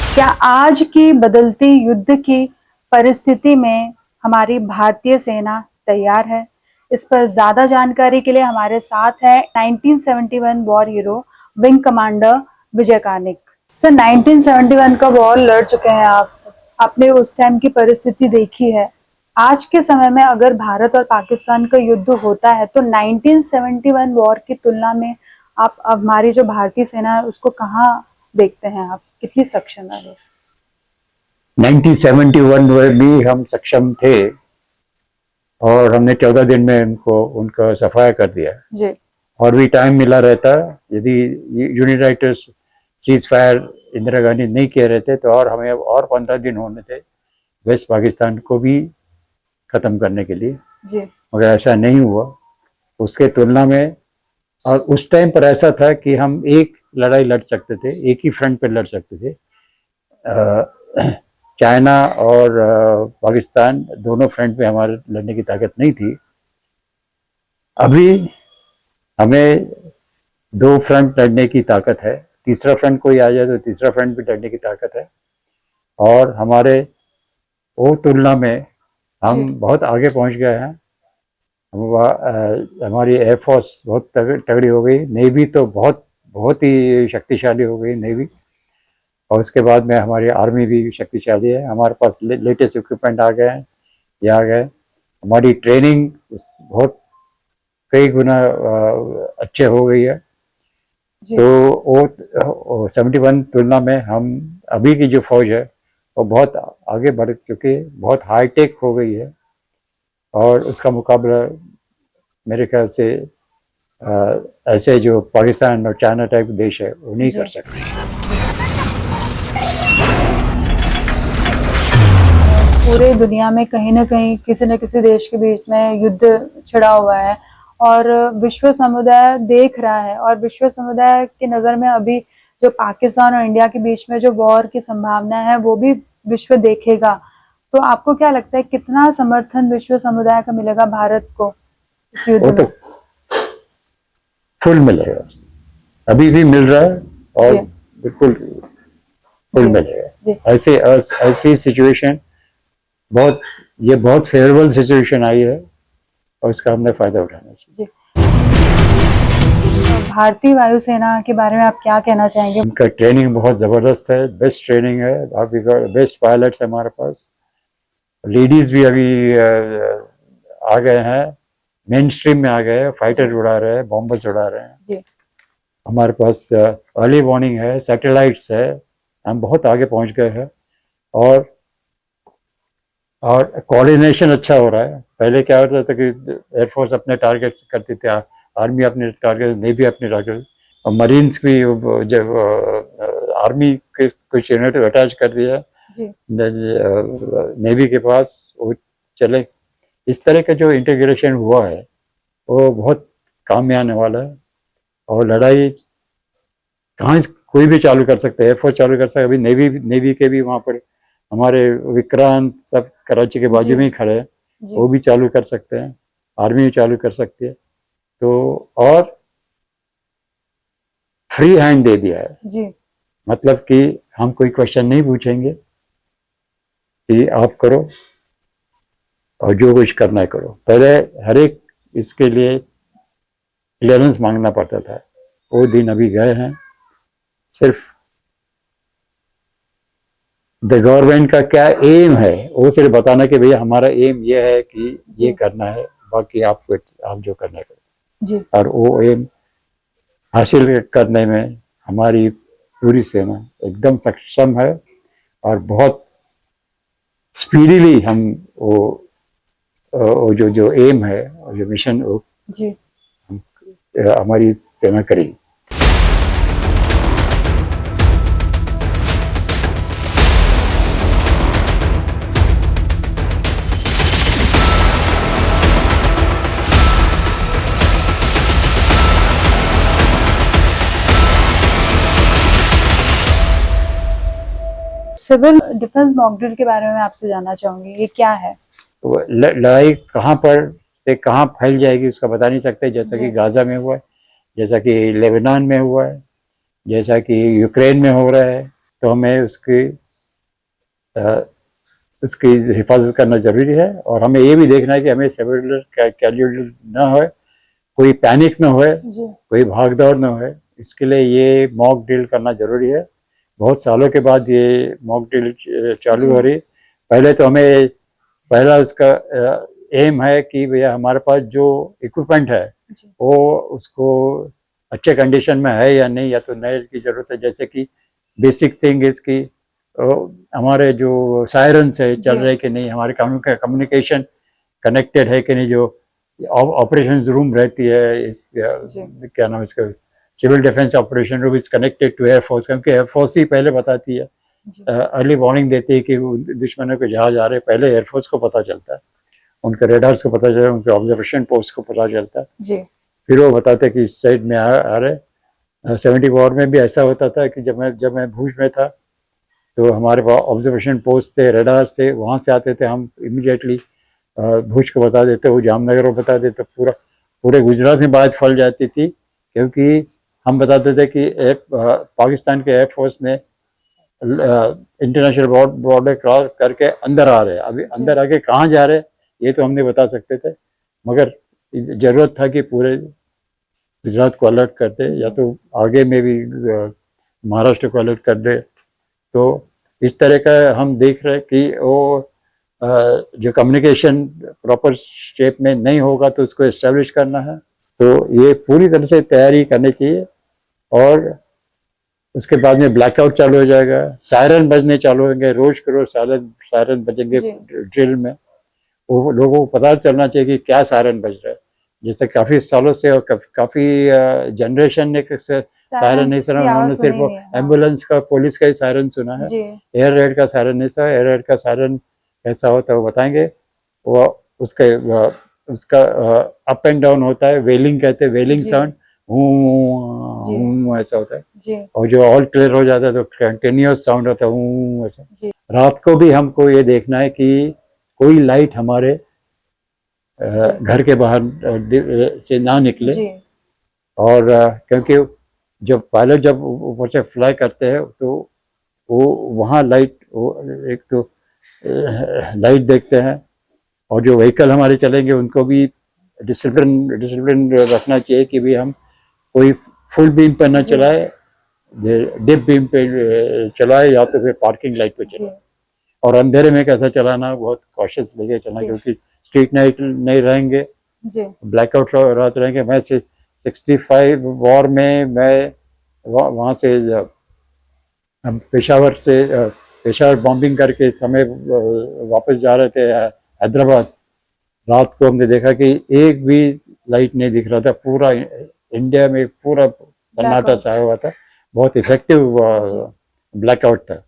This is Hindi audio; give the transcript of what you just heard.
क्या आज की बदलती युद्ध की परिस्थिति में हमारी भारतीय सेना तैयार है? इस पर ज्यादा जानकारी के लिए हमारे साथ है 1971 वॉर हीरो विंग कमांडर विजय कार्निक। सर, 1971 का वॉर लड़ चुके हैं आप। आपने उस टाइम की परिस्थिति देखी है। आज के समय में अगर भारत और पाकिस्तान का युद्ध होता है तो 1971 वॉर की तुलना में आप अब हमारी जो भारतीय सेना है उसको कहाँ देखते हैं? आप कितनी सक्षम है वो? 1971 में भी हम सक्षम थे और हमने 14 दिन में उनका सफाया कर दिया जी। और भी टाइम मिला रहता यदि united cease fire Indira Gandhi नहीं किए रहते तो और हमें और 15 दिन होने थे वेस्ट पाकिस्तान को भी खत्म करने के लिए। जी। मगर ऐसा नहीं हुआ उसके तुलना में। और उस टाइम पर ऐसा था कि हम एक लड़ाई लड़ सकते थे, एक ही फ्रंट पर लड़ सकते थे। चाइना और पाकिस्तान दोनों फ्रंट पे हमारे लड़ने की ताकत नहीं थी। अभी हमें दो फ्रंट लड़ने की ताकत है, तीसरा फ्रंट कोई आ जाए तो तीसरा फ्रंट भी लड़ने की ताकत है। और हमारे वो तुलना में हम बहुत आगे पहुंच गए हैं। हमारी एयरफोर्स बहुत तगड़ी हो गई, नेवी तो बहुत बहुत ही शक्तिशाली हो गई नेवी। और उसके बाद में हमारी आर्मी भी शक्तिशाली है, हमारे पास लेटेस्ट इक्विपमेंट आ गए हैं, ये आ गए। हमारी ट्रेनिंग बहुत कई गुना अच्छे हो गई है। तो वो 71 तुलना में हम अभी की जो फौज है वो बहुत आगे बढ़ चुकी है, बहुत हाईटेक हो गई है और उसका मुकाबला मेरे ख्याल से ऐसे जो पाकिस्तान और चाइना टाइप देश है वो नहीं कर सकते। पूरे दुनिया में कहीं ना कहीं किसी न किसी देश के बीच में युद्ध छिड़ा हुआ है और विश्व समुदाय देख रहा है, और विश्व समुदाय की नज़र में अभी जो पाकिस्तान और इंडिया के बीच में जो वॉर की संभावना है वो भी विश्व देखेगा। तो आपको क्या लगता है कितना समर्थन विश्व समुदाय का मिलेगा भारत को इस युद्ध वो में? तो फुल मिलेगा, अभी भी मिल रहा है और बिल्कुल फुल मिलेगा। ऐसी सिचुएशन बहुत फेवरेबल सिचुएशन आई है और इसका हमने फायदा उठाना चाहिए। भारतीय वायुसेना के बारे में आप क्या कहना चाहेंगे? उनका ट्रेनिंग बहुत ज़बरदस्त है, बेस्ट ट्रेनिंग है, अभी बेस्ट पायलट्स है हमारे पास। लेडीज़ भी अभी आ गए हैं, मेन स्ट्रीम में आ गए हैं, फाइटर उड़ा रहे हैं, बॉम्बर्स उड़ा रहे हैं जी। हमारे पास अर्ली वार्निंग है, सैटेलाइट्स है, हम बहुत आगे पहुंच गए हैं। और कोऑर्डिनेशन अच्छा हो रहा है। पहले क्या होता था कि एयरफोर्स अपने टारगेट करती थी, आर्मी अपने टारगेट, नेवी अपने टारगेट, और मरीन्स भी जब आर्मी के कुछ यूनिट अटैच कर दिया नेवी के पास वो चले। इस तरह का जो इंटीग्रेशन हुआ है वो बहुत काम में आने वाला है। और लड़ाई कहाँ कोई भी चालू कर सकता है, एयरफोर्स चालू कर सकता है। अभी नेवी के भी वहाँ पर हमारे विक्रांत सब कराची के बाजू में ही खड़े हैं, वो भी चालू कर सकते हैं, आर्मी भी चालू कर सकती है। तो और फ्री हैंड दे दिया है जी। मतलब कि हम कोई क्वेश्चन नहीं पूछेंगे कि आप करो और जो कुछ करना है करो। पहले हर एक इसके लिए क्लियरेंस मांगना पड़ता था, वो दिन अभी गए हैं। सिर्फ द गवर्नमेंट का क्या एम है वो सिर्फ बताना कि भैया हमारा एम ये है कि ये करना है, बाकी आप जो करना है करो जी। और वो एम हासिल करने में हमारी पूरी सेना एकदम सक्षम है और बहुत स्पीडीली हम वो जो एम है और जो मिशन वो जी हमारी सेना करेगी। सिविल डिफेंस मॉक ड्रिल के बारे में आपसे जानना चाहूंगी, ये क्या है? लड़ाई कहाँ पर से कहाँ फैल जाएगी उसका बता नहीं सकते। जैसा कि गाजा में हुआ है, जैसा कि लेबनान में हुआ है, जैसा कि यूक्रेन में हो रहा है, तो हमें उसकी हिफाजत करना जरूरी है। और हमें ये भी देखना है कि हमें सेलुलर कैजुअलिटी ना हो, कोई पैनिक ना हो, जी कोई भाग दौड़ ना हो। इसके लिए ये मॉक ड्रिल करना जरूरी है। बहुत सालों के बाद ये मॉक ड्रिल चालू जी हो रही। पहले तो हमें पहला उसका एम है कि भैया हमारे पास जो इक्विपमेंट है जी वो उसको अच्छे कंडीशन में है या नहीं, या तो नए की जरूरत है। जैसे कि बेसिक थिंग इसकी हमारे जो सायरन्स है चल जी रहे कि नहीं, हमारे कम्युनिकेशन कनेक्टेड है कि नहीं, जो ऑपरेशन रूम रहती है इस जी क्या नाम इसका civil defence operation room is connected to air force, क्योंकि एयरफोर्स ही पहले बताती है, जी अर्ली वार्निंग देती है कि दुश्मनों के जहाज आ रहे। पहले एयरफोर्स को पता चलता है, उनके रेडार्स को पता चलता है, उनके ऑब्जर्वेशन पोस्ट को पता चलता है, जी फिर वो बताते हैं कि इस साइड में आ रहे। 70 वॉर में भी ऐसा होता था कि जब मैं भूज में था तो हमारे पास ऑब्जर्वेशन पोस्ट थे, रेडार्स थे, वहाँ से आते थे, हम इमीडिएटली भूज को बता देते, वो जामनगर को बता देते, पूरे गुजरात में बात फैल जाती थी, क्योंकि हम बताते थे कि पाकिस्तान के एयरफोर्स ने इंटरनेशनल बॉर्डर क्रॉस करके अंदर आ रहे हैं। अभी अंदर आके कहाँ जा रहे हैं ये तो हम नहीं बता सकते थे, मगर जरूरत था कि पूरे गुजरात को अलर्ट कर दे, या तो आगे में भी महाराष्ट्र को अलर्ट कर दे। तो इस तरह का हम देख रहे हैं कि वो जो कम्युनिकेशन प्रॉपर शेप में नहीं होगा तो उसको एस्टेब्लिश करना है। तो ये पूरी तरह से तैयारी करनी चाहिए। और उसके बाद में ब्लैकआउट चालू हो जाएगा, सायरन बजने चालू होंगे, रोज के रोज सायरन बजेंगे ड्रिल में। वो लोगों को पता चलना चाहिए कि क्या सायरन बज रहा है। जैसे काफी सालों से और काफी जनरेशन ने सायरन नहीं सुना, उन्होंने सिर्फ एम्बुलेंस का, पुलिस का ही सायरन सुना है। एयर रेड का सायरन नहीं सुना। एयर रेड का सायरन कैसा होता है वो बताएंगे। वो उसका अप एंड डाउन होता है, वेलिंग कहते हैं, वेलिंग साउंड, ऐसा होता है। और जो ऑल क्लियर हो जाता है तो कंटिन्यूअस साउंड होता है ऐसा। रात को भी हमको ये देखना है कि कोई लाइट हमारे घर के बाहर से ना निकले। और क्योंकि जब पायलट जब ऊपर से फ्लाई करते हैं तो वो वहाँ लाइट, एक तो लाइट देखते हैं, और जो व्हीकल हमारे चलेंगे उनको भी डिसिप्लिन रखना चाहिए कि भी हम कोई फुल बीम पर ना चलाए, डिप बीम पे चलाए, या तो फिर पार्किंग लाइट पे चलाए। और अंधेरे में कैसा चलाना, बहुत कॉशियस लेके चलना, क्योंकि स्ट्रीट नाइट नहीं रहेंगे, ब्लैकआउट रात रहेंगे। मैं 65 वॉर में मैं वहाँ से पेशावर बॉम्बिंग करके समय वापस जा रहे थे हैदराबाद। रात को हमने देखा कि एक भी लाइट नहीं दिख रहा था, पूरा इंडिया में पूरा सन्नाटा छाया हुआ था। बहुत इफेक्टिव ब्लैकआउट था।